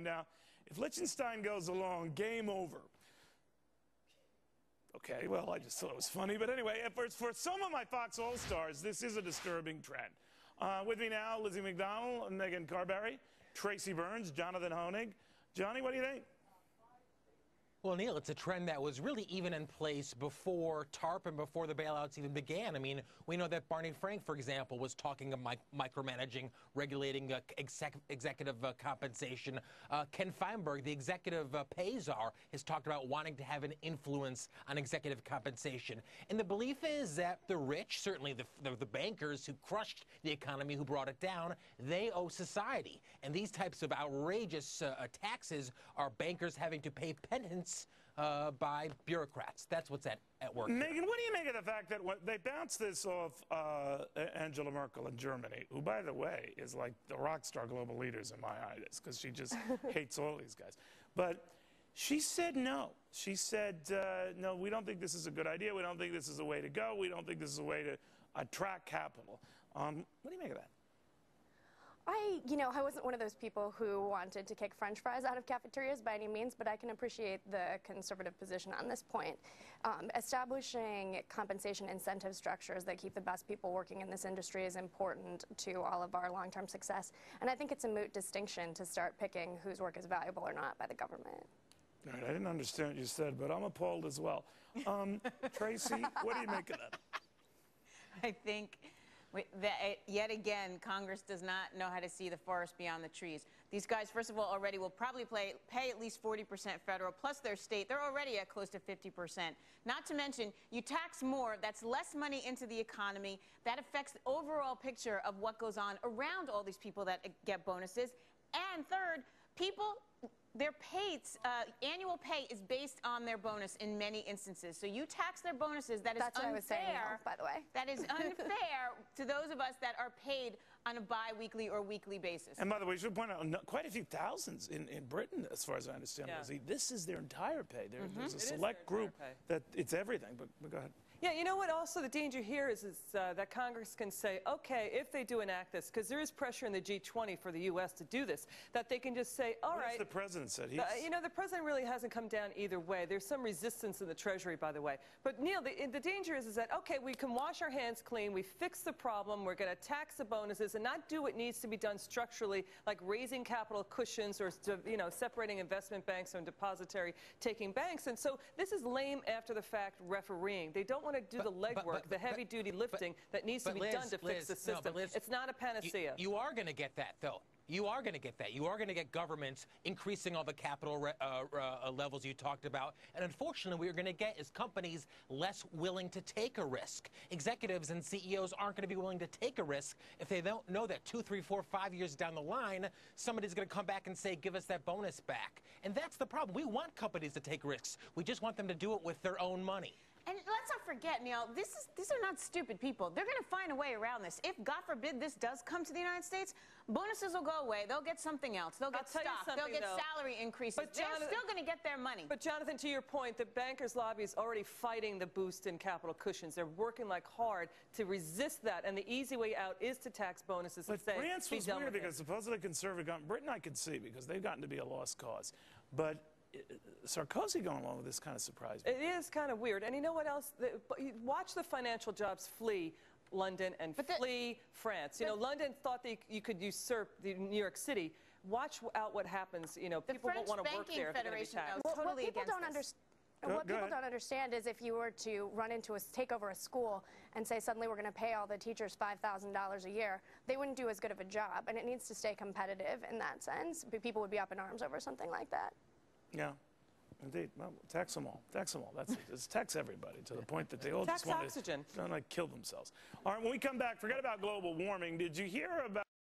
Now, if Liechtenstein goes along, game over. Okay, well, I just thought it was funny. But anyway, for some of my Fox All-Stars, this is a disturbing trend. With me now, Lizzie McDonald, Maegan Carberry, Tracy Burns, Jonathan Honig. Johnny, what do you think? Well, Neil, it's a trend that was really even in place before TARP and before the bailouts even began. I mean, we know that Barney Frank, for example, was talking of micromanaging, regulating executive compensation. Ken Feinberg, the executive pay czar, has talked about wanting to have an influence on executive compensation. And the belief is that the rich, certainly the bankers who crushed the economy, who brought it down, they owe society. And these types of outrageous taxes are bankers having to pay penance by bureaucrats. That's what's at work. Maegan, what do you make of the fact that they bounced this off Angela Merkel in Germany, who, by the way, is like the rock star global leaders in my eyes, because she just hates all these guys. But she said no. She said, no, we don't think this is a good idea. We don't think this is a way to go. We don't think this is a way to attract capital. What do you make of that? I wasn't one of those people who wanted to kick French fries out of cafeterias by any means, but I can appreciate the conservative position on this point. Establishing compensation incentive structures that keep the best people working in this industry is important to all of our long-term success, and I think it's a moot distinction to start picking whose work is valuable or not by the government. All right, I didn't understand what you said, but I'm appalled as well. Tracy, what do you make of that? I think that, yet again, Congress does not know how to see the forest beyond the trees. These guys, first of all, already will probably pay at least 40% federal, plus their state. They're already at close to 50%. Not to mention, you tax more, that's less money into the economy. That affects the overall picture of what goes on around all these people that get bonuses. And third, people, their annual pay is based on their bonus in many instances. So you tax their bonuses. That is unfair. That's what I was saying, by the way. That is unfair to those of us that are paid on a bi-weekly or weekly basis. And by the way, we should point out quite a few thousands in Britain, as far as I understand. Yeah. This is their entire pay. There's a select group that it's everything. But go ahead. Yeah, you know what? Also, the danger here is that Congress can say, okay, if they do enact this, because there is pressure in the G20 for the U.S. to do this, that they can just say, all right. What the president said? You know, the president really hasn't come down either way. There's some resistance in the Treasury, by the way. But, Neil, the danger is that, okay, we can wash our hands clean. We fix the problem. We're going to tax the bonuses and not do what needs to be done structurally, like raising capital cushions or, separating investment banks from depository-taking banks. And so this is lame after-the-fact refereeing. They don't want to do the legwork, the heavy-duty lifting that needs to be done to fix the system. No, it's not a panacea. You are going to get that, though. You are going to get that. You are going to get governments increasing all the capital levels you talked about. And unfortunately, what you're going to get is companies less willing to take a risk. Executives and CEOs aren't going to be willing to take a risk if they don't know that 2, 3, 4, 5 years down the line, somebody's going to come back and say, give us that bonus back. And that's the problem. We want companies to take risks. We just want them to do it with their own money. And let's not forget, Neil, these are not stupid people. They're going to find a way around this. If, God forbid, this does come to the United States, bonuses will go away. They'll get something else. They'll get stock. They'll get salary increases. But they're still going to get their money. But, Jonathan, to your point, the bankers' lobby is already fighting the boost in capital cushions. They're working like hard to resist that. And the easy way out is to tax bonuses and say, France was weird because supposedly conservative government, Britain I could see because they've gotten to be a lost cause. But Sarkozy going along with this kind of surprised me. It is kind of weird. And you know what else? Watch the financial jobs flee London and flee France. You know, London thought that you could usurp New York City. Watch out what happens. You know, people won't want to work there. Totally against What people don't understand is if you were to take over a school and say suddenly we're going to pay all the teachers $5,000 a year, they wouldn't do as good of a job. And it needs to stay competitive in that sense. People would be up in arms over something like that. Yeah, indeed. Well, tax them all. Tax them all. That's it. Just tax everybody to the point that they all just want to kill themselves. All right, when we come back, forget about global warming. Did you hear about